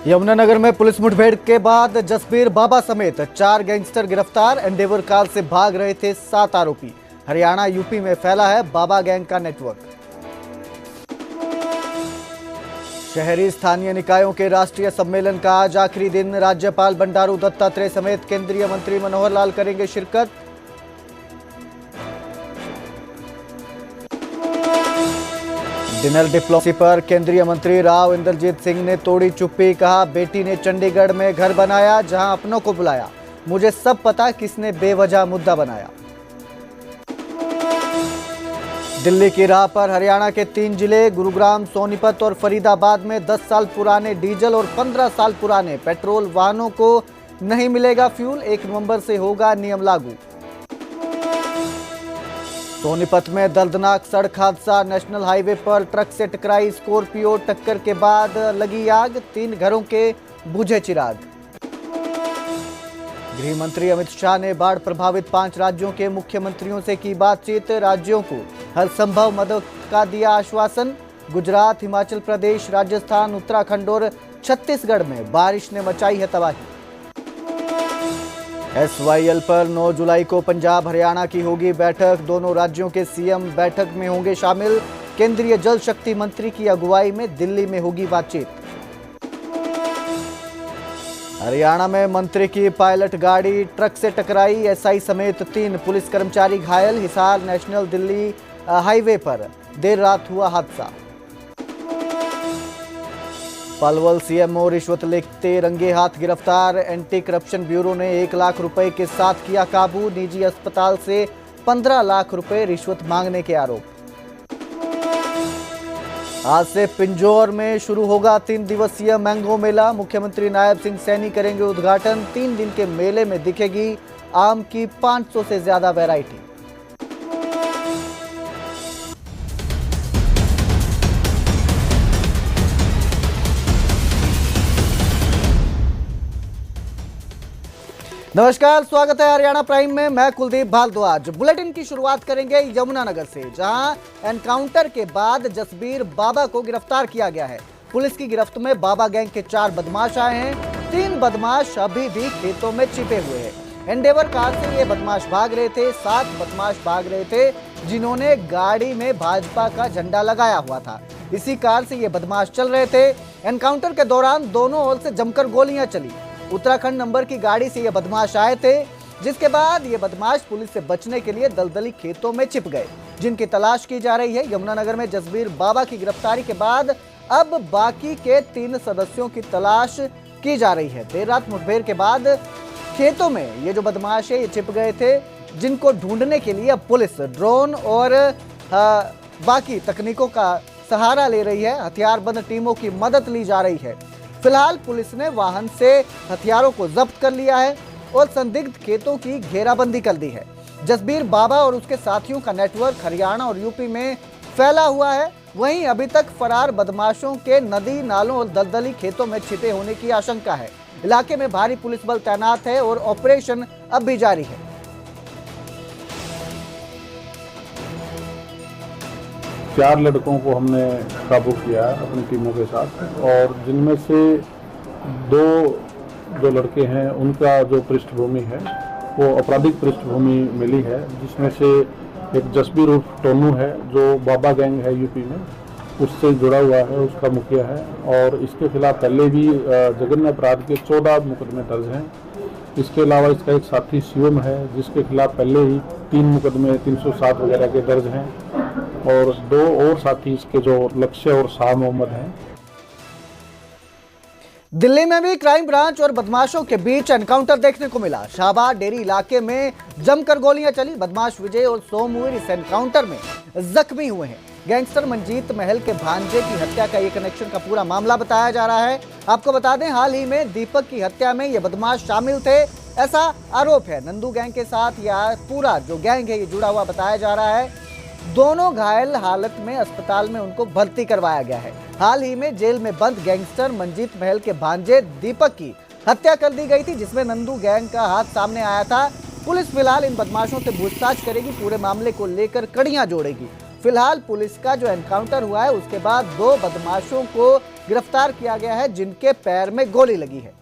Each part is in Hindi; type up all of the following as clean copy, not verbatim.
यमुनानगर में पुलिस मुठभेड़ के बाद जसबीर बाबा समेत 4 गैंगस्टर गिरफ्तार। एंडेवर कार से भाग रहे थे 7 आरोपी। हरियाणा यूपी में फैला है बाबा गैंग का नेटवर्क। शहरी स्थानीय निकायों के राष्ट्रीय सम्मेलन का आज आखिरी दिन। राज्यपाल बंडारू दत्तात्रेय समेत केंद्रीय मंत्री मनोहर लाल करेंगे शिरकत। डिनर डिप्लोमेसी पर केंद्रीय मंत्री राव इंद्रजीत सिंह ने तोड़ी चुप्पी। कहा, बेटी ने चंडीगढ़ में घर बनाया जहां अपनों को बुलाया। मुझे सब पता किसने बेवजह मुद्दा बनाया। दिल्ली की राह पर हरियाणा के 3 जिले गुरुग्राम, सोनीपत और फरीदाबाद में 10 साल पुराने डीजल और 15 साल पुराने पेट्रोल वाहनों को नहीं मिलेगा फ्यूल। 1 नवंबर से होगा नियम लागू। सोनीपत में दर्दनाक सड़क हादसा। नेशनल हाईवे पर ट्रक से टकराई स्कॉर्पियो। टक्कर के बाद लगी आग। 3 घरों के बुझे चिराग। गृह मंत्री अमित शाह ने बाढ़ प्रभावित 5 राज्यों के मुख्यमंत्रियों से की बातचीत। राज्यों को हर संभव मदद का दिया आश्वासन। गुजरात, हिमाचल प्रदेश, राजस्थान, उत्तराखंड और छत्तीसगढ़ में बारिश ने मचाई है तबाही। SYL पर 9 जुलाई को पंजाब हरियाणा की होगी बैठक। दोनों राज्यों के सीएम बैठक में होंगे शामिल। केंद्रीय जल शक्ति मंत्री की अगुवाई में दिल्ली में होगी बातचीत। हरियाणा में मंत्री की पायलट गाड़ी ट्रक से टकराई। SI समेत 3 पुलिस कर्मचारी घायल। हिसार नेशनल दिल्ली हाईवे पर देर रात हुआ हादसा। पलवल CMO रिश्वत लेते रंगे हाथ गिरफ्तार। एंटी करप्शन ब्यूरो ने 1 लाख रुपए के साथ किया काबू। निजी अस्पताल से 15 लाख रुपए रिश्वत मांगने के आरोप। आज से पिंजौर में शुरू होगा 3 दिवसीय मैंगो मेला। मुख्यमंत्री नायब सिंह सैनी करेंगे उद्घाटन। 3 दिन के मेले में दिखेगी आम की 500 से ज्यादा वैरायटी। नमस्कार, स्वागत है हरियाणा प्राइम में। मैं कुलदीप भारद्वाज। बुलेटिन की शुरुआत करेंगे यमुनानगर से, जहां एनकाउंटर के बाद जसबीर बाबा को गिरफ्तार किया गया है। पुलिस की गिरफ्त में बाबा गैंग के 4 बदमाश आए हैं। 3 बदमाश अभी भी खेतों में छिपे हुए हैं। एंडेवर कार से ये बदमाश भाग रहे थे। 7 बदमाश भाग रहे थे जिन्होंने गाड़ी में भाजपा का झंडा लगाया हुआ था। इसी कार से ये बदमाश चल रहे थे। एनकाउंटर के दौरान दोनों ओर से जमकर गोलियां चली। उत्तराखंड नंबर की गाड़ी से ये बदमाश आए थे, जिसके बाद ये बदमाश पुलिस से बचने के लिए दलदली खेतों में छिप गए, जिनकी तलाश की जा रही है। यमुनानगर में जसबीर बाबा की गिरफ्तारी के बाद अब बाकी के 3 सदस्यों की तलाश की जा रही है। देर रात मुठभेड़ के बाद खेतों में ये जो बदमाश है ये छिप गए थे, जिनको ढूंढने के लिए अब पुलिस ड्रोन और बाकी तकनीकों का सहारा ले रही है। हथियारबंद टीमों की मदद ली जा रही है। फिलहाल पुलिस ने वाहन से हथियारों को जब्त कर लिया है और संदिग्ध खेतों की घेराबंदी कर दी है। जसबीर बाबा और उसके साथियों का नेटवर्क हरियाणा और यूपी में फैला हुआ है। वहीं अभी तक फरार बदमाशों के नदी नालों और दलदली खेतों में छिपे होने की आशंका है। इलाके में भारी पुलिस बल तैनात है और ऑपरेशन अब भी जारी है। 4 लड़कों को हमने काबू किया है अपनी टीमों के साथ, और जिनमें से 2 जो लड़के हैं उनका जो पृष्ठभूमि है वो आपराधिक पृष्ठभूमि मिली है, जिसमें से एक जसबीर उर्फ टोनू है जो बाबा गैंग है यूपी में, उससे जुड़ा हुआ है, उसका मुखिया है। और इसके खिलाफ पहले भी जघन्य अपराध के 14 मुकदमे दर्ज हैं। इसके अलावा इसका एक साथी शिवम है, जिसके खिलाफ पहले ही 3 मुकदमे 307 वगैरह के दर्ज हैं, और 2 और साथी इसके जो लक्ष्य और शाह मोहम्मद हैं। दिल्ली में भी क्राइम ब्रांच और बदमाशों के बीच एनकाउंटर देखने को मिला। शाहबाद डेरी इलाके में जमकर गोलियां चली। बदमाश विजय और सोमवीर इस एनकाउंटर में जख्मी हुए हैं। गैंगस्टर मंजीत महल के भांजे की हत्या का ये कनेक्शन का पूरा मामला बताया जा रहा है। आपको बता दें, हाल ही में दीपक की हत्या में ये बदमाश शामिल थे, ऐसा आरोप है। नंदू गैंग के साथ यह पूरा जो गैंग है ये जुड़ा हुआ बताया जा रहा है। दोनों घायल हालत में अस्पताल में उनको भर्ती करवाया गया है। हाल ही में जेल में बंद गैंगस्टर मंजीत महल के भांजे दीपक की हत्या कर दी गई थी, जिसमें नंदू गैंग का हाथ सामने आया था। पुलिस फिलहाल इन बदमाशों से पूछताछ करेगी, पूरे मामले को लेकर कड़ियां जोड़ेगी। फिलहाल पुलिस का जो एनकाउंटर हुआ है उसके बाद 2 बदमाशों को गिरफ्तार किया गया है, जिनके पैर में गोली लगी है।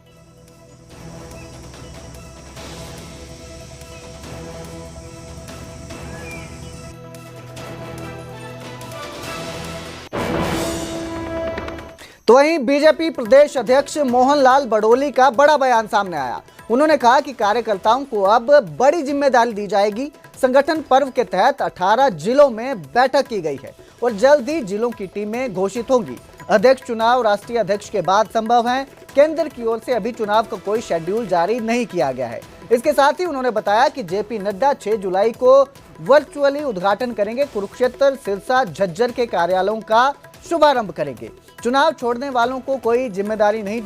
तो वहीं बीजेपी प्रदेश अध्यक्ष मोहनलाल बडोली का बड़ा बयान सामने आया। उन्होंने कहा कि कार्यकर्ताओं को अब बड़ी जिम्मेदारी दी जाएगी। संगठन पर्व के तहत 18 जिलों में बैठक की गई है और जल्द ही जिलों की टीमें घोषित होंगी। अध्यक्ष चुनाव राष्ट्रीय अध्यक्ष के बाद संभव है। केंद्र की ओर से अभी चुनाव का कोई शेड्यूल जारी नहीं किया गया है। इसके साथ ही उन्होंने बताया कि जेपी नड्डा 6 जुलाई को वर्चुअली उद्घाटन करेंगे। कुरुक्षेत्र, सिरसा, झज्जर के कार्यालयों का शुभारंभ करेंगे। चुनाव छोड़ने वालों को कोई जिम्मेदारी नहीं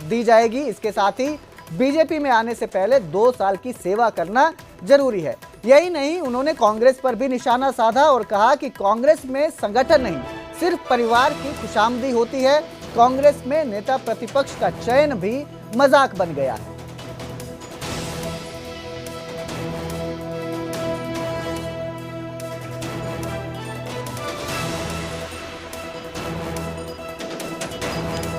दी जाएगी। इसके साथ ही बीजेपी में आने से पहले 2 साल की सेवा करना जरूरी है। यही नहीं, उन्होंने कांग्रेस पर भी निशाना साधा और कहा कि कांग्रेस में संगठन नहीं, सिर्फ परिवार की खुशामदी होती है। कांग्रेस में नेता प्रतिपक्ष का चयन भी मजाक बन गया है।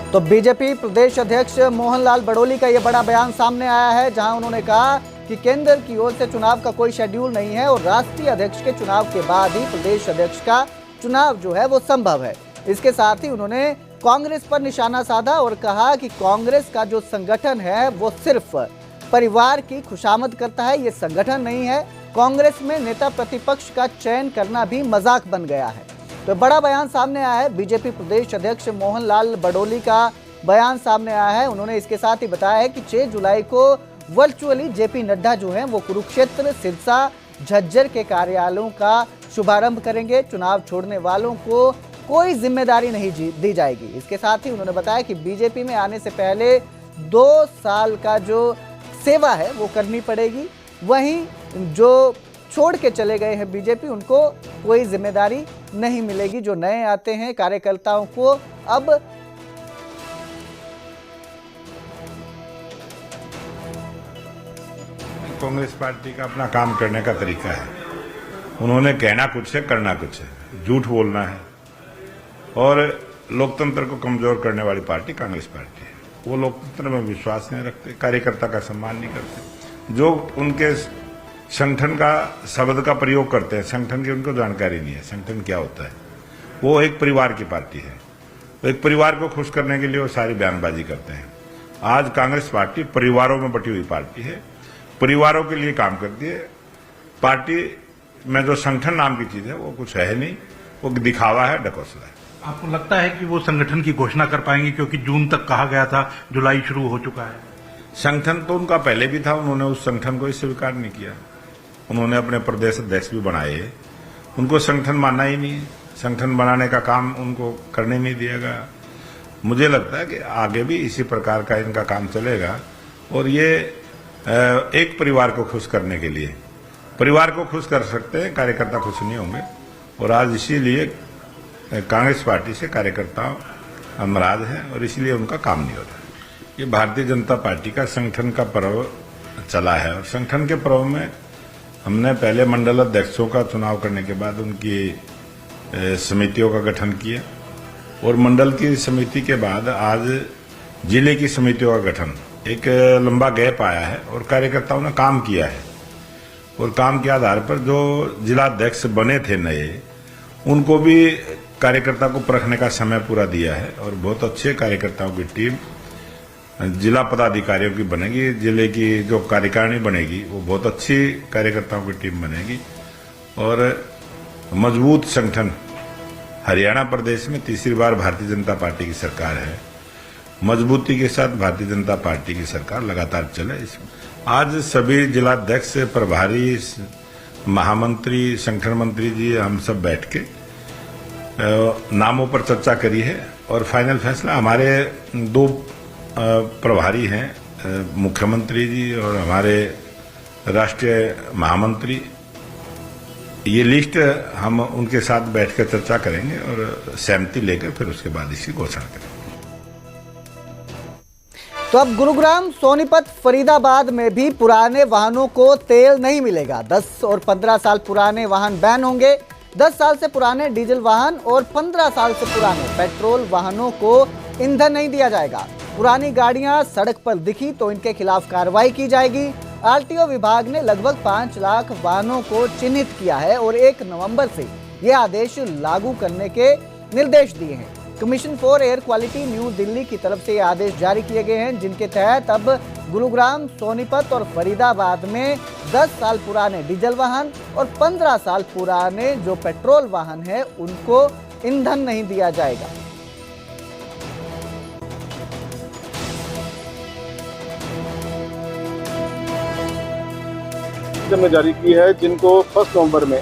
तो बीजेपी प्रदेश अध्यक्ष मोहनलाल बडोली का यह बड़ा बयान सामने आया है, जहां उन्होंने कहा कि केंद्र की ओर से चुनाव का कोई शेड्यूल नहीं है और राष्ट्रीय अध्यक्ष के चुनाव के बाद ही प्रदेश अध्यक्ष का चुनाव जो है वो संभव है। इसके साथ ही उन्होंने कांग्रेस पर निशाना साधा और कहा कि कांग्रेस का जो संगठन है वो सिर्फ परिवार की खुशामद करता है, ये संगठन नहीं है। कांग्रेस में नेता प्रतिपक्ष का चयन करना भी मजाक बन गया है। तो बड़ा बयान सामने आया है। बीजेपी प्रदेश अध्यक्ष मोहनलाल बडोली का बयान सामने आया है। उन्होंने इसके साथ ही बताया है कि 6 जुलाई को वर्चुअली जेपी नड्डा जो हैं वो कुरुक्षेत्र, सिरसा, झज्जर के कार्यालयों का शुभारंभ करेंगे। चुनाव छोड़ने वालों को कोई जिम्मेदारी नहीं दी जाएगी। इसके साथ ही उन्होंने बताया कि बीजेपी में आने से पहले 2 साल का जो सेवा है वो करनी पड़ेगी। वहीं जो छोड़ के चले गए हैं बीजेपी, उनको कोई जिम्मेदारी नहीं मिलेगी। जो नए आते हैं कार्यकर्ताओं को अब कांग्रेस पार्टी का अपना काम करने का तरीका है। उन्होंने कहना कुछ है, करना कुछ है, झूठ बोलना है और लोकतंत्र को कमजोर करने वाली पार्टी कांग्रेस पार्टी है। वो लोकतंत्र में विश्वास नहीं रखते, कार्यकर्ता का सम्मान नहीं करते। जो उनके संगठन का शब्द का प्रयोग करते हैं, संगठन की उनको जानकारी नहीं है संगठन क्या होता है। वो एक परिवार की पार्टी है, तो एक परिवार को खुश करने के लिए वो सारी बयानबाजी करते हैं। आज कांग्रेस पार्टी परिवारों में बटी हुई पार्टी है, परिवारों के लिए काम करती है। पार्टी में जो संगठन नाम की चीज है वो कुछ है नहीं, वो दिखावा है, ढकोसला है। आपको लगता है कि वो संगठन की घोषणा कर पाएंगे, क्योंकि जून तक कहा गया था, जुलाई शुरू हो चुका है। संगठन तो उनका पहले भी था, उन्होंने उस संगठन को ही स्वीकार नहीं किया। उन्होंने अपने प्रदेश अध्यक्ष भी बनाए, उनको संगठन मानना ही नहीं, संगठन बनाने का काम उनको करने नहीं दिया गया। मुझे लगता है कि आगे भी इसी प्रकार का इनका काम चलेगा और ये एक परिवार को खुश करने के लिए, परिवार को खुश कर सकते हैं, कार्यकर्ता खुश नहीं होंगे। और आज इसीलिए कांग्रेस पार्टी से कार्यकर्ता नाराज हैं और इसीलिए उनका काम नहीं हो रहा है। ये भारतीय जनता पार्टी का संगठन का पर्व चला है और संगठन के पर्व में हमने पहले मंडल अध्यक्षों का चुनाव करने के बाद उनकी समितियों का गठन किया और मंडल की समिति के बाद आज जिले की समितियों का गठन। एक लंबा गैप आया है और कार्यकर्ताओं ने काम किया है और काम के आधार पर जो जिला अध्यक्ष बने थे नए, उनको भी कार्यकर्ता को परखने का समय पूरा दिया है और बहुत अच्छे कार्यकर्ताओं की टीम जिला पदाधिकारियों की बनेगी। जिले की जो कार्यकारिणी बनेगी वो बहुत अच्छी कार्यकर्ताओं की टीम बनेगी और मजबूत संगठन। हरियाणा प्रदेश में तीसरी बार भारतीय जनता पार्टी की सरकार है। मजबूती के साथ भारतीय जनता पार्टी की सरकार लगातार चले। आज सभी जिलाध्यक्ष, प्रभारी, महामंत्री, संगठन मंत्री जी हम सब बैठ के नामों पर चर्चा करी है और फाइनल फैसला हमारे 2 प्रभारी हैं, मुख्यमंत्री जी और हमारे राष्ट्रीय महामंत्री। ये लिस्ट हम उनके साथ बैठकर चर्चा करेंगे और सहमति लेकर फिर उसके बाद इसकी घोषणा करेंगे। तो अब गुरुग्राम, सोनीपत, फरीदाबाद में भी पुराने वाहनों को तेल नहीं मिलेगा। 10 और 15 साल पुराने वाहन बैन होंगे। 10 साल से पुराने डीजल वाहन और 15 साल से पुराने पेट्रोल वाहनों को ईंधन नहीं दिया जाएगा। पुरानी गाड़ियां सड़क पर दिखी तो इनके खिलाफ कार्रवाई की जाएगी। आरटीओ विभाग ने लगभग 5 लाख वाहनों को चिन्हित किया है और 1 नवंबर से ये आदेश लागू करने के निर्देश दिए हैं। Commission for air quality new Delhi की तरफ से ये आदेश जारी किए गए हैं, जिनके तहत अब गुरुग्राम, सोनीपत और फरीदाबाद में 10 साल पुराने डीजल वाहन और 15 साल पुराने जो पेट्रोल वाहन है उनको ईंधन नहीं दिया जाएगा। ने जारी की है, जिनको 1 नवंबर में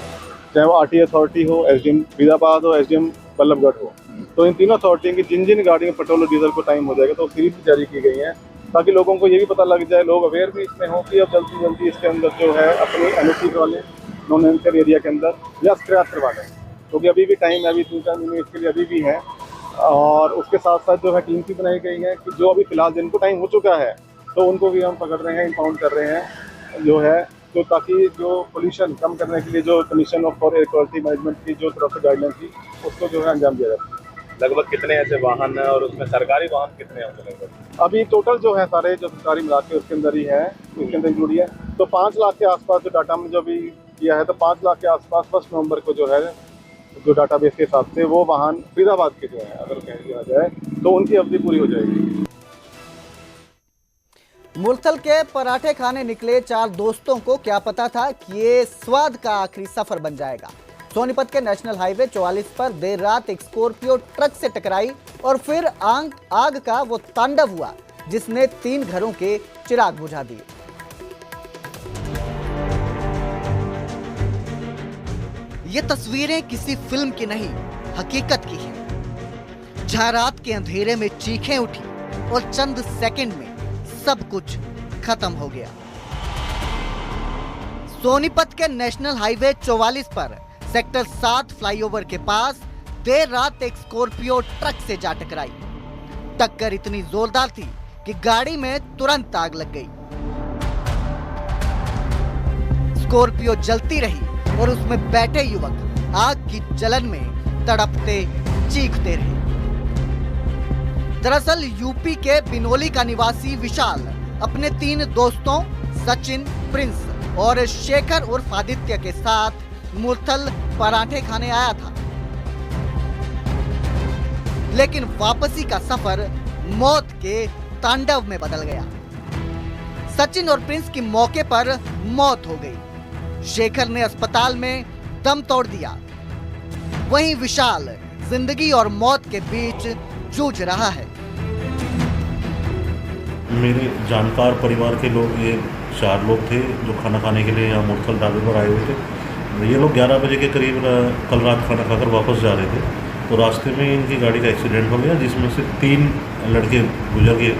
चाहे वो आरटीए अथॉरिटी हो, एसडीएम फरीदाबाद हो, एसडीएम बल्लभगढ़ हो, तो इन तीनों अथॉरिटी की जिन गाड़ी में पेट्रोल और डीजल को टाइम हो जाएगा तो सीरीज भी जारी की गई है, ताकि लोगों को ये भी पता लग जाए, लोग अवेयर भी इसमें हो कि अब जल्दी इसके अंदर जो है अपनी एनओसी वाले नॉन एंकर एरिया के अंदर या स्क्रैप करवा लें, क्योंकि अभी भी टाइम है, अभी 3-4 दिन इसके लिए अभी भी है। और उसके साथ साथ जो है टीम भी बनाई गई है कि जो अभी फिलहाल जिनको टाइम हो चुका है तो उनको भी हम पकड़ रहे हैं, इम्पाउंड कर रहे हैं जो है, तो ताकि जो पोल्यूशन कम करने के लिए जो commission for air quality management की जो तरफ से गाइडलाइन थी उसको जो है अंजाम दिया जाता है। लगभग कितने ऐसे वाहन है और उसमें सरकारी वाहन कितने हैं लगभग? अभी टोटल जो है सारे जो सरकारी मिला के उसके अंदर ही है, उसके अंदर इंक्लूड है, तो 5 लाख के आसपास जो डाटा में जो भी किया है, तो 5 लाख के आसपास 1 नवंबर को जो है जो डाटाबेस के हिसाब से वो वाहन फरीदाबाद के जो है अगर कह दिया जाए तो उनकी अवधि पूरी हो जाएगी। मुरथल के पराठे खाने निकले 4 दोस्तों को क्या पता था कि ये स्वाद का आखिरी सफर बन जाएगा। सोनीपत के नेशनल हाईवे 44 पर देर रात एक स्कॉर्पियो ट्रक से टकराई और फिर आग का वो तांडव हुआ जिसने 3 घरों के चिराग बुझा दिए। ये तस्वीरें किसी फिल्म की नहीं, हकीकत की हैं। जहां रात के अंधेरे में चीखें उठी और चंद सेकंड में सब कुछ खत्म हो गया। सोनीपत के नेशनल हाईवे 44 पर सेक्टर 7 फ्लाईओवर के पास देर रात एक स्कॉर्पियो ट्रक से जा टकराई। टक्कर इतनी जोरदार थी कि गाड़ी में तुरंत आग लग गई। स्कॉर्पियो जलती रही और उसमें बैठे युवक आग की जलन में तड़पते चीखते रहे। दरअसल यूपी के बिनोली का निवासी विशाल अपने 3 दोस्तों सचिन, प्रिंस और शेखर उर्फ आदित्य के साथ मुरथल पराठे खाने आया था, लेकिन वापसी का सफर मौत के तांडव में बदल गया। सचिन और प्रिंस की मौके पर मौत हो गई। शेखर ने अस्पताल में दम तोड़ दिया। वहीं विशाल जिंदगी और मौत के बीच जूझ रहा है। मेरे जानकार परिवार के लोग, ये 4 लोग थे जो खाना खाने के लिए यहाँ मुरथल ढाबे पर आए हुए थे। ये लोग 11 बजे के करीब कल रात खाना खाकर वापस जा रहे थे, तो रास्ते में इनकी गाड़ी का एक्सीडेंट हो गया, जिसमें से 3 लड़के गुजर गए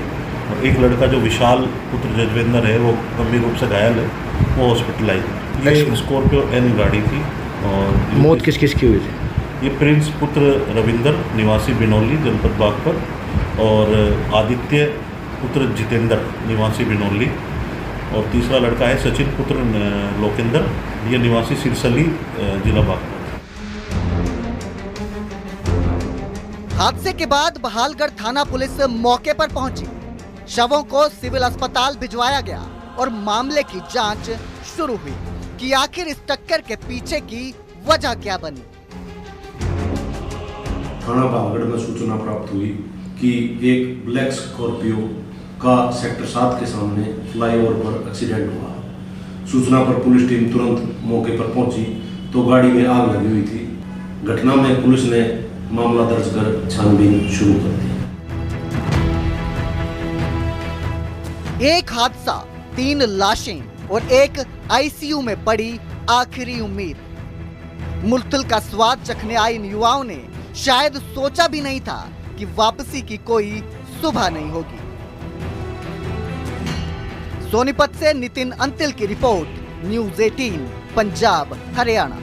और एक लड़का जो विशाल पुत्र जजवेंद्र है वो गंभीर रूप से घायल है, वो हॉस्पिटलाइज। ये स्कॉर्पियो एन गाड़ी थी। और मौत किस किस की हुई थी? ये प्रिंस पुत्र रविंदर निवासी बिनौली जनपद बागपत और आदित्य पुत्र जितेंद्र निवासी बिनौली, और तीसरा लड़का है सचिन पुत्र लोकेंद्र, ये निवासी सिरसली जिला बागपत। हादसे के बाद बहालगढ़ थाना पुलिस मौके पर पहुंची। शवों को सिविल अस्पताल भिजवाया गया और मामले की जांच शुरू हुई कि आखिर इस टक्कर के पीछे की वजह क्या बनी। थाना बहालगढ़ में सूचना प्राप्त हुई कि एक ब्लैक स्कॉर्पियो का सेक्टर 7 के सामने फ्लाईओवर पर एक्सीडेंट हुआ। सूचना पर पुलिस टीम तुरंत मौके पर पहुंची तो गाड़ी में आग लगी हुई थी। घटना में पुलिस ने मामला दर्ज कर छानबीन शुरू कर दी। एक हादसा, 3 लाशें और एक आईसीयू में पड़ी आखिरी उम्मीद। मुरथल का स्वाद चखने आए इन युवाओं ने शायद सोचा भी नहीं था कि वापसी की कोई सुबह नहीं होगी। सोनीपत से नितिन अंतिल की रिपोर्ट, न्यूज़ 18 पंजाब हरियाणा।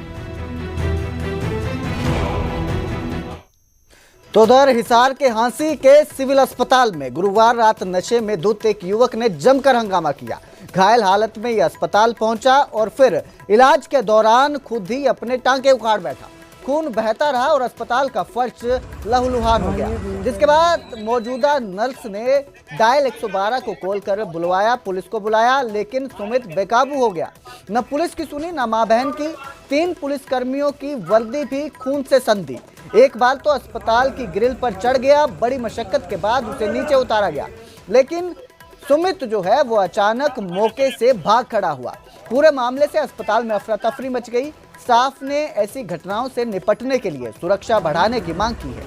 तो उधर हिसार के हांसी के सिविल अस्पताल में गुरुवार रात नशे में धुत एक युवक ने जमकर हंगामा किया। घायल हालत में यह अस्पताल पहुंचा और फिर इलाज के दौरान खुद ही अपने टांके उखाड़ बैठा। खून बहता रहा और अस्पताल का फर्श लहूलुहान हो गया, जिसके बाद मौजूदा नर्स ने डायल 112 को कॉल कर बुलवाया, पुलिस को बुलाया, लेकिन सुमित बेकाबू हो गया। न पुलिस की सुनी न मां बहन की। 3 पुलिसकर्मियों की वर्दी भी खून से संधी। एक बार तो अस्पताल की ग्रिल पर चढ़ गया, बड़ी मशक्कत के बाद उसे नीचे उतारा गया, लेकिन सुमित जो है वो अचानक मौके से भाग खड़ा हुआ। पूरे मामले से अस्पताल में अफरा तफरी मच गई। स्टाफ ने ऐसी घटनाओं से निपटने के लिए सुरक्षा बढ़ाने की मांग की है।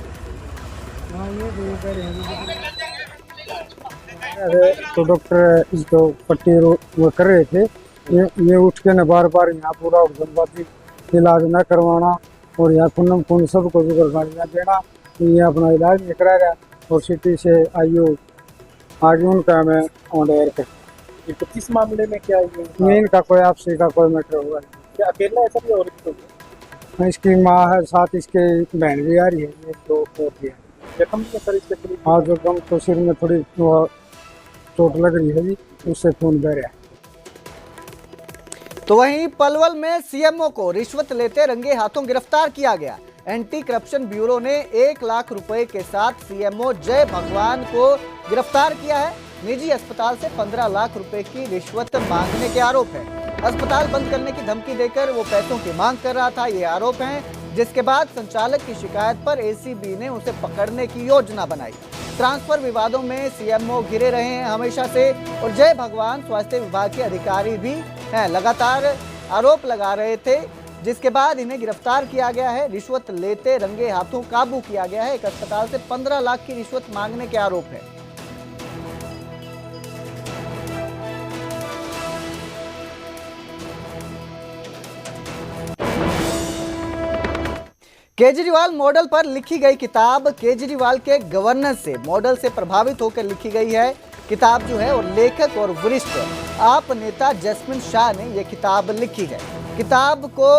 तो डॉक्टर इसको पट्टी वो कर रहे थे, ये उठ के न बार बार यहाँ पूरा उड़नबाजी इलाज न करवाना और यहाँ खून सबको भी गाड़ियाँ देना, ये अपना इलाज नहीं कराएगा और सिटी से आईओ आगे उनका मैं ऑर्डर कर। तो किस मामले में क्या मेन का कोई आपसी का कोई मैटर हुआ है? क्या अकेला ऐसा भी और इसकी माँ है, साथ इसके बहन भी आ रही है, ये तो और भी है। जख्म क्या सर इसके? हाँ, जो गम तो सिर में थोड़ी चोट लग रही है जी, उससे खून बह रहा है। तो वहीं पलवल में सीएमओ को रिश्वत लेते रंगे हाथों गिरफ्तार किया गया। एंटी करप्शन ब्यूरो ने 1 लाख रुपए के साथ सीएमओ जय भगवान को गिरफ्तार किया है। निजी अस्पताल से 15 लाख रुपए की रिश्वत मांगने के आरोप है। अस्पताल बंद करने की धमकी देकर वो पैसों की मांग कर रहा था, ये आरोप है, जिसके बाद संचालक की शिकायत पर एसीबी ने उसे पकड़ने की योजना बनाई। ट्रांसफर विवादों में सीएमओ घिरे रहे हैं हमेशा से और जय भगवान स्वास्थ्य विभाग के अधिकारी भी हैं, लगातार आरोप लगा रहे थे, जिसके बाद इन्हें गिरफ्तार किया गया है। रिश्वत लेते रंगे हाथों काबू किया गया है। एक अस्पताल से 15 लाख की रिश्वत मांगने के आरोप है। केजरीवाल मॉडल पर लिखी गई किताब केजरीवाल के गवर्नेंस से मॉडल से प्रभावित होकर लिखी गई है। किताब जो है और लेखक और वरिष्ठ आप नेता जैस्मिन शाह ने यह किताब लिखी है। किताब को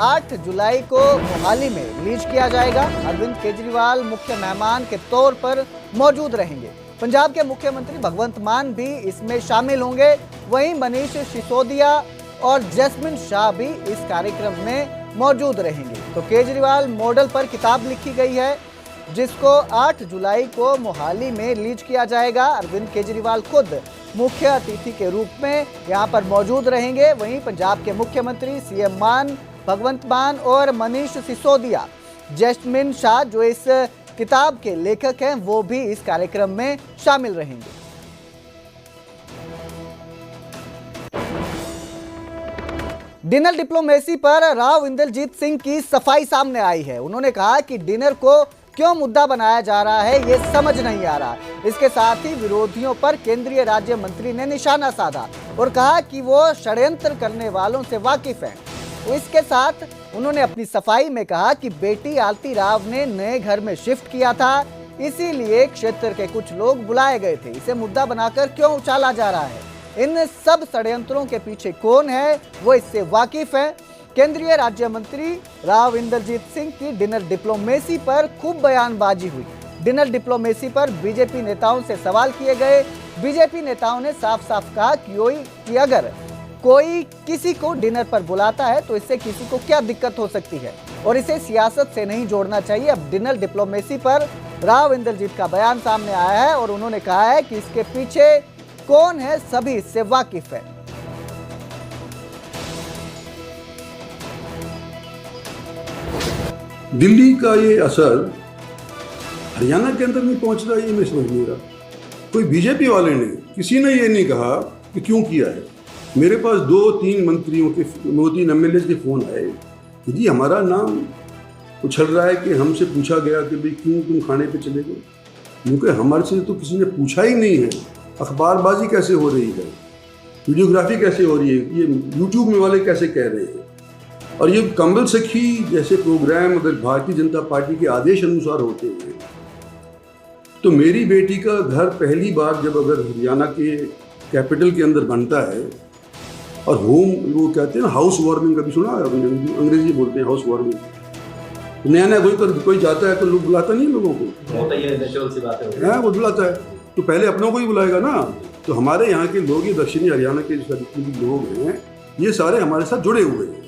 8 जुलाई को मोहाली में रिलीज किया जाएगा। अरविंद केजरीवाल मुख्य मेहमान के तौर पर मौजूद रहेंगे। पंजाब के मुख्यमंत्री भगवंत मान भी इसमें शामिल होंगे। वहीं मनीष सिसोदिया और जैस्मिन शाह भी इस कार्यक्रम में मौजूद रहेंगे। तो केजरीवाल मॉडल पर किताब लिखी गई है, जिसको 8 जुलाई को मोहाली में रिलीज किया जाएगा। अरविंद केजरीवाल खुद मुख्य अतिथि के रूप में यहाँ पर मौजूद रहेंगे। वहीं पंजाब के मुख्यमंत्री सीएम मान, भगवंत मान और मनीष सिसोदिया, जैस्मिन शाह जो इस किताब के लेखक हैं, वो भी इस कार्यक्रम में शामिल रहेंगे। डिनर डिप्लोमेसी पर राव इंद्रजीत सिंह की सफाई सामने आई है। उन्होंने कहा कि डिनर को क्यों मुद्दा बनाया जा रहा है, ये समझ नहीं आ रहा। इसके साथ ही विरोधियों पर केंद्रीय राज्य मंत्री ने निशाना साधा और कहा कि वो षड्यंत्र करने वालों से वाकिफ हैं। इसके साथ उन्होंने अपनी सफाई में कहा कि बेटी आलती राव ने नए घर में शिफ्ट किया था, इसीलिए क्षेत्र के कुछ लोग बुलाए गए थे। इसे मुद्दा बनाकर क्यों उछाला जा रहा है? इन सब षड्यंत्रों के पीछे कौन है, वो इससे वाकिफ है। केंद्रीय राज्य मंत्री राव इंद्रजीत सिंह की डिनर डिप्लोमेसी पर खूब बयानबाजी हुई। डिनर डिप्लोमेसी पर बीजेपी नेताओं से सवाल किए गए। बीजेपी नेताओं ने साफ साफ कहा कि अगर कोई किसी को डिनर पर बुलाता है तो इससे किसी को क्या दिक्कत हो सकती है और इसे सियासत से नहीं जोड़ना चाहिए। अब डिनर डिप्लोमेसी पर राव इंद्रजीत का बयान सामने आया है और उन्होंने कहा है कि इसके पीछे कौन है, सभी इससे वाकिफ है। दिल्ली का ये असर हरियाणा के अंदर नहीं पहुंच रहा, ये मैं समझ नहीं रहा। कोई बीजेपी वाले ने, किसी ने ये नहीं कहा कि क्यों किया है। मेरे पास 2-3 मंत्रियों के 2-3 एमएलए के फोन आए कि जी हमारा नाम उछल रहा है, कि हमसे पूछा गया कि भाई क्यों तुम खाने पे चले गए, क्योंकि हमारे से तो किसी ने पूछा ही नहीं है। अखबारबाजी कैसे हो रही है, वीडियोग्राफी कैसे हो रही है, ये यूट्यूब में वाले कैसे कह रहे हैं। और ये कमल सखी जैसे प्रोग्राम अगर भारतीय जनता पार्टी के आदेश अनुसार होते हैं तो मेरी बेटी का घर पहली बार जब अगर हरियाणा के कैपिटल के अंदर बनता है और होम, वो कहते हैं ना हाउस वार्मिंग, कभी सुना है? अंग्रेजी बोलते हैं हाउस वार्मिंग। नया कोई जाता है तो लोग बुलाता नहीं लोगों को, वो तो ये नेचुरल सी बात है, वो बुलाता है तो पहले अपनों को ही बुलाएगा ना। तो हमारे यहाँ के लोग, ये दक्षिणी हरियाणा के जितने भी लोग हैं, ये सारे हमारे साथ जुड़े हुए हैं।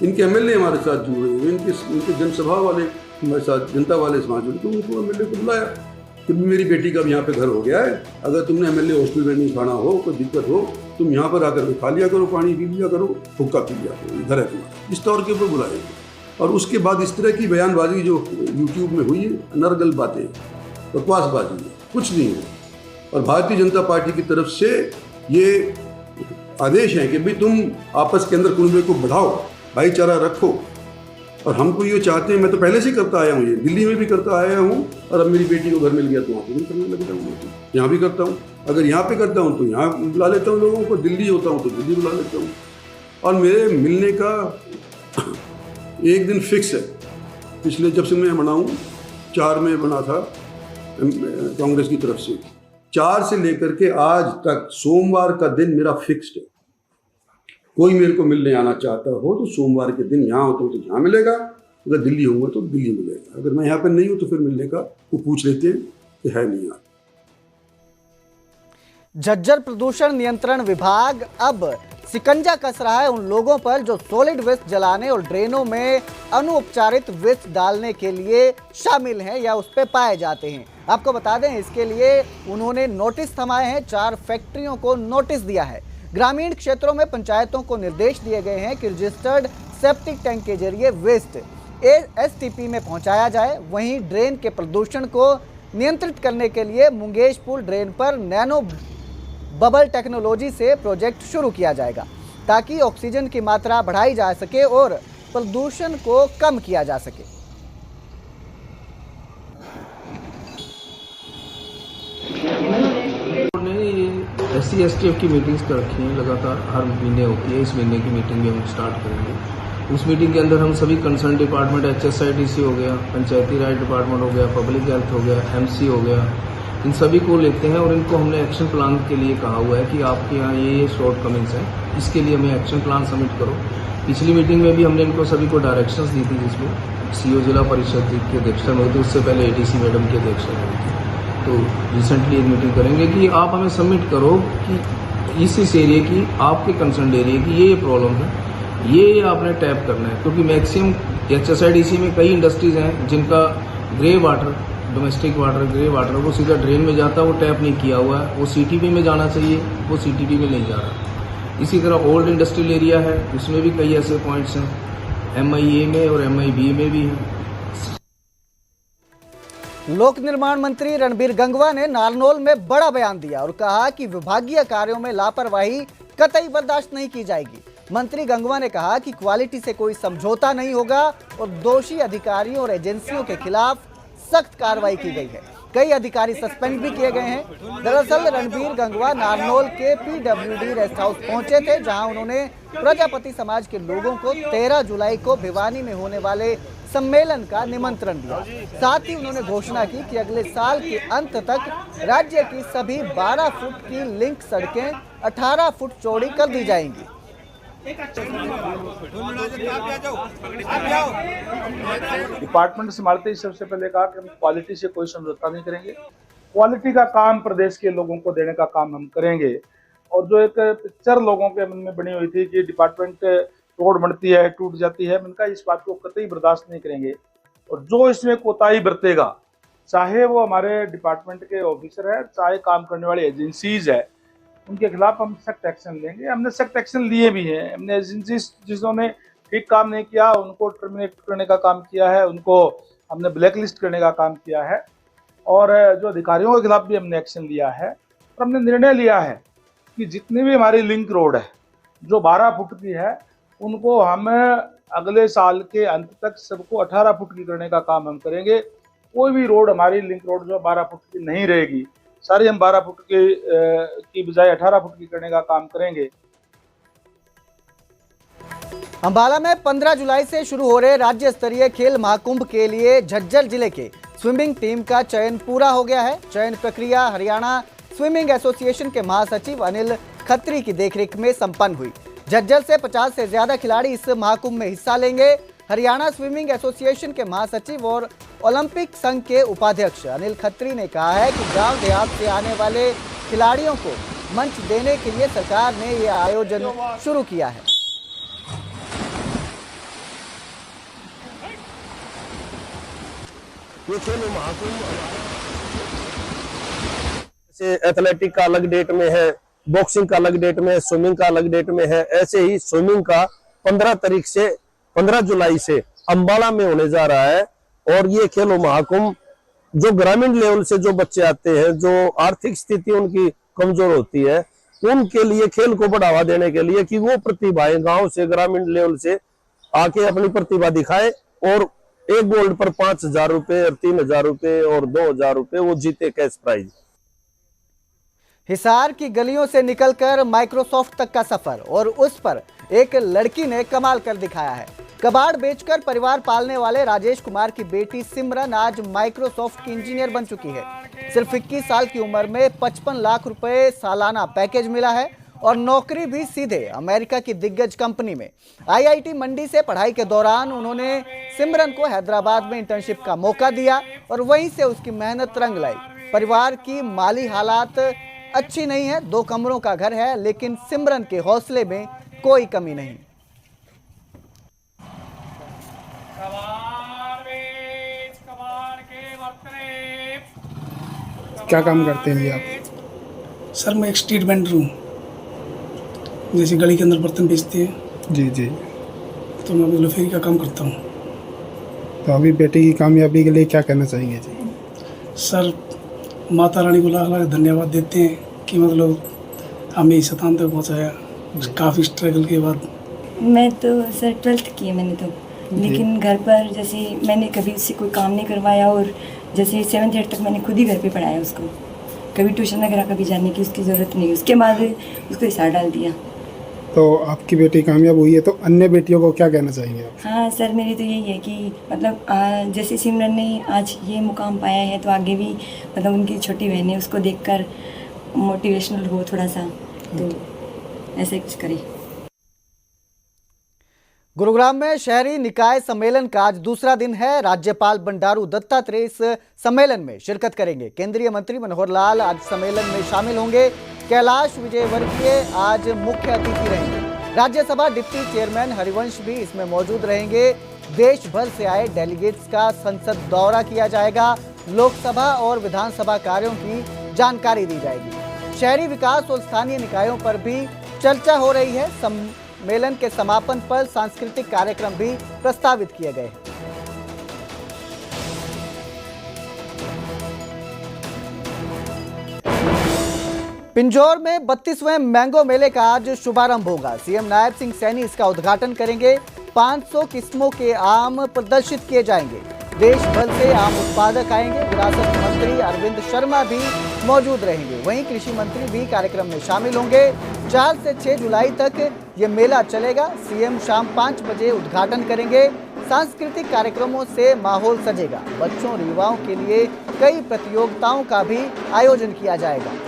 इनके एमएलए हमारे साथ जुड़े हुए, इनके जनसभा वाले हमारे साथ, जनता वाले समाज जुड़े, तो उनको एमएलए को बुलाया कि मेरी बेटी का भी यहाँ पे घर हो गया है, अगर तुमने एमएलए हॉस्टल में नहीं खाना हो, कोई दिक्कत हो, तुम यहाँ पर आकर खा लिया करो, पानी पी लिया करो, हुक्का पी लिया करो, घर है तुम्हारा, इस तौर के ऊपर बुलाए। और उसके बाद इस तरह की बयानबाजी जो यूट्यूब में हुई है, नरगल बातें, बकवासबाजी, कुछ नहीं है। और भारतीय जनता पार्टी की तरफ से ये आदेश है कि भाई तुम आपस के अंदर कुनबे को बढ़ाओ, भाईचारा रखो। और हमको ये चाहते हैं, मैं तो पहले से करता आया हूँ, ये दिल्ली में भी करता आया हूँ, और अब मेरी बेटी को घर मिल गया तो वहाँ पर भी करने लग जाऊँगा, यहाँ भी करता हूँ। अगर यहाँ पे करता हूँ तो यहाँ बुला लेता हूँ लोगों को, दिल्ली होता हूँ तो दिल्ली बुला लेता हूँ। और मेरे मिलने का एक दिन फिक्स है, पिछले जब से मैं बनाऊँ 4 में बना था कांग्रेस की तरफ से, 4 से लेकर के आज तक सोमवार का दिन मेरा फिक्स्ड है। कोई मेरे को मिलने आना चाहता हो तो सोमवार के दिन यहाँ होता हूँ तो यहाँ मिलेगा, अगर दिल्ली होऊंगा तो दिल्ली मिलेगा, अगर मैं यहाँ पर नहीं हूँ तो फिर मिलने का वो पूछ लेते हैं कि है नहीं यहाँ। झज्जर प्रदूषण नियंत्रण विभाग अब शिकंजा कस रहा है उन लोगों पर जो सॉलिड वेस्ट जलाने और ड्रेनों में अनुपचारित वेस्ट डालने के लिए शामिल हैं या उस पर पाए जाते हैं। आपको बता दें, इसके लिए उन्होंने नोटिस थमाए हैं, 4 फैक्ट्रियों को नोटिस दिया है। ग्रामीण क्षेत्रों में पंचायतों को निर्देश दिए गए हैं कि रजिस्टर्ड सेप्टिक टैंक के जरिए वेस्ट एसटीपी में पहुंचाया जाए। वहीं ड्रेन के प्रदूषण को नियंत्रित करने के लिए मुंगेश पुल ड्रेन पर नैनो बबल टेक्नोलॉजी से प्रोजेक्ट शुरू किया जाएगा ताकि ऑक्सीजन की मात्रा बढ़ाई जा सके और प्रदूषण को कम किया जा सके। SC/STF की मीटिंग्स कर रखी हैं, लगातार हर महीने होती है। इस महीने की मीटिंग भी हम स्टार्ट करेंगे। उस मीटिंग के अंदर हम सभी कंसर्न डिपार्टमेंट, HSIDC हो गया, पंचायती राज डिपार्टमेंट हो गया, पब्लिक हेल्थ हो गया, MC हो गया, इन सभी को लेते हैं और इनको हमने एक्शन प्लान के लिए कहा हुआ है कि आपके यहाँ ये शॉर्ट कमिंग्स हैं, इसके लिए हमें एक्शन प्लान सबमिट करो। पिछली मीटिंग में भी हमने इनको सभी को डायरेक्शंस दी थी, जिसमें CO जिला परिषद की अध्यक्षता में हुई थी, उससे पहले ADC मैडम की अध्यक्षता में हुई थी। तो रिसेंटली एक मीटिंग करेंगे कि आप हमें सबमिट करो कि इस एरिया की, आपके कंसर्न एरिया की ये प्रॉब्लम है, ये आपने टैप करना है। क्योंकि मैक्सिमम HSIDC में कई इंडस्ट्रीज हैं जिनका grey water, domestic water, grey water वो सीधा ड्रेन में जाता है, वो टैप नहीं किया हुआ है, वो CTP में जाना चाहिए, वो CTP में नहीं जा रहा। इसी तरह ओल्ड इंडस्ट्रियल एरिया है, उसमें भी कई ऐसे पॉइंट्स हैं, MIA में और MIB में भी हैं। लोक निर्माण मंत्री रणबीर गंगवा ने नारनौल में बड़ा बयान दिया और कहा कि विभागीय कार्यों में लापरवाही कतई बर्दाश्त नहीं की जाएगी। मंत्री गंगवा ने कहा कि क्वालिटी से कोई समझौता नहीं होगा और दोषी अधिकारियों और एजेंसियों के खिलाफ सख्त कार्रवाई की गई है। कई अधिकारी सस्पेंड भी किए गए हैं। दरअसल रणबीर गंगवा नारनौल के PWD रेस्ट हाउस पहुंचे थे, जहां उन्होंने प्रजापति समाज के लोगों को 13 जुलाई को भिवानी में होने वाले सम्मेलन का निमंत्रण दिया। साथ ही उन्होंने घोषणा की कि अगले साल के अंत तक राज्य की सभी 12 फुट की लिंक सड़कें 18 फुट चौड़ी कर दी जाएंगी। डिपार्टमेंट संभालते ही सबसे पहले कहा कि हम क्वालिटी से कोई समझौता नहीं करेंगे, क्वालिटी का काम प्रदेश के लोगों को देने का काम हम करेंगे। और जो एक पिक्चर लोगों के मन में बनी हुई थी कि डिपार्टमेंट रोड बनती है टूट जाती है, उनका इस बात को कतई बर्दाश्त नहीं करेंगे। और जो इसमें कोताही बरतेगा, चाहे वो हमारे डिपार्टमेंट के ऑफिसर है, चाहे काम करने वाली एजेंसीज है, उनके खिलाफ हम सख्त एक्शन लेंगे। हमने सख्त एक्शन लिए भी हैं। हमने एजेंसीज जिन्होंने ठीक काम नहीं किया उनको टर्मिनेट करने का काम किया है, उनको हमने ब्लैक लिस्ट करने का काम किया है, और जो अधिकारियों के खिलाफ भी हमने एक्शन लिया है। और हमने निर्णय लिया है कि जितनी भी हमारी लिंक रोड है जो 12 फुट की है, उनको हम अगले साल के अंत तक सबको 18 फुट की करने का काम हम करेंगे। कोई भी रोड हमारी लिंक रोड जो 12 फुट की नहीं रहेगी, सारी हम 12 फुट की बजाय 18 फुट की करने का काम करेंगे। अंबाला में 15 जुलाई से शुरू हो रहे राज्य स्तरीय खेल महाकुंभ के लिए झज्जर जिले के स्विमिंग टीम का चयन पूरा हो गया है। चयन प्रक्रिया हरियाणा स्विमिंग एसोसिएशन के महासचिव अनिल खत्री की देखरेख में संपन्न हुई। झज्जर से 50 से ज्यादा खिलाड़ी इस महाकुंभ में हिस्सा लेंगे। हरियाणा स्विमिंग एसोसिएशन के महासचिव और ओलंपिक संघ के उपाध्यक्ष अनिल खत्री ने कहा है कि गांव देहात से आने वाले खिलाड़ियों को मंच देने के लिए सरकार ने यह आयोजन शुरू किया है। ये खेल महाकुंभ से एथलेटिक का अलग डेट में है, बॉक्सिंग का अलग डेट में है, स्विमिंग का अलग डेट में है। ऐसे ही स्विमिंग का 15 जुलाई से अंबाला में होने जा रहा है। और ये खेलो महाकुंभ जो ग्रामीण लेवल से जो बच्चे आते हैं, जो आर्थिक स्थिति उनकी कमजोर होती है, उनके लिए खेल को बढ़ावा देने के लिए कि वो प्रतिभाएं गांव से ग्रामीण लेवल से आके अपनी प्रतिभा दिखाए और एक गोल्ड पर 5,000 रुपए और 3,000 रुपए और 2,000 रुपए वो जीते कैश प्राइज। हिसार की गलियों से निकलकर माइक्रोसॉफ्ट तक का सफर और उस पर एक लड़की ने कमाल कर दिखाया है। कबाड़ बेचकर परिवार पालने वाले राजेश कुमार की बेटी सिमरन आज माइक्रोसॉफ्ट की इंजीनियर बन चुकी है। सिर्फ 21 साल की उम्र में 55 लाख रुपए सालाना पैकेज मिला है और नौकरी भी सीधे अमेरिका की दिग्गज कंपनी में। आईआईटी मंडी से पढ़ाई के दौरान उन्होंने सिमरन को हैदराबाद में इंटर्नशिप का मौका दिया और वहीं से उसकी मेहनत रंग लाई। परिवार की माली हालात अच्छी नहीं है, 2 कमरों का घर है, लेकिन सिमरन के हौसले में कोई कमी नहीं। क्या काम करते हैं जी आप? सर मैं एक स्ट्रीट वेंडर हूँ, जैसे गली के अंदर बर्तन बेचते हैं। जी जी। तो मैं मतलब फेरी का काम करता हूँ। तो अभी बेटे की कामयाबी के लिए क्या कहना चाहेंगे जी? सर माता रानी को लाख लाख धन्यवाद देते हैं कि मतलब हमें इस स्थान तक पहुँचाया काफ़ी स्ट्रगल के बाद। मैं तो सर 12th की है मैंने तो, लेकिन घर पर जैसे मैंने कभी उससे कोई काम नहीं करवाया और जैसे 7th 8th तक मैंने खुद ही घर पे पढ़ाया उसको, कभी ट्यूशन वगैरह कभी जाने की उसकी ज़रूरत नहीं। उसके बाद उसको हिसार डाल दिया। तो आपकी बेटी कामयाब हुई है, तो अन्य बेटियों को क्या कहना चाहेंगे आप? हाँ सर, मेरी तो यही है कि मतलब जैसे सिमरन ने आज ये मुकाम पाया है तो आगे भी मतलब उनकी छोटी बहन है उसको देखकर मोटिवेशनल हो थोड़ा सा, तो ऐसे कुछ करे। गुरुग्राम में शहरी निकाय सम्मेलन का आज दूसरा दिन है। राज्यपाल बंडारू दत्तात्रेय इस सम्मेलन में शिरकत करेंगे। केंद्रीय मंत्री मनोहर लाल आज सम्मेलन में शामिल होंगे। कैलाश विजयवर्गीय आज मुख्य अतिथि रहेंगे। राज्यसभा डिप्टी चेयरमैन हरिवंश भी इसमें मौजूद रहेंगे। देश भर से आए डेलीगेट्स का संसद दौरा किया जाएगा। लोकसभा और विधानसभा कार्यों की जानकारी दी जाएगी। शहरी विकास और स्थानीय निकायों पर भी चर्चा हो रही है। सम्मेलन के समापन पर सांस्कृतिक कार्यक्रम भी प्रस्तावित किए गए हैं। पिंजौर में 32वें मैंगो मेले का आज शुभारंभ होगा। सीएम नायब सिंह सैनी इसका उद्घाटन करेंगे। 500 किस्मों के आम प्रदर्शित किए जाएंगे। देश भर से आम उत्पादक आएंगे। विरासत मंत्री अरविंद शर्मा भी मौजूद रहेंगे। वहीं कृषि मंत्री भी कार्यक्रम में शामिल होंगे। 4 से 6 जुलाई तक ये मेला चलेगा। सीएम शाम 5 बजे उद्घाटन करेंगे। सांस्कृतिक कार्यक्रमों से माहौल सजेगा। बच्चों और युवाओं के लिए कई प्रतियोगिताओं का भी आयोजन किया जाएगा।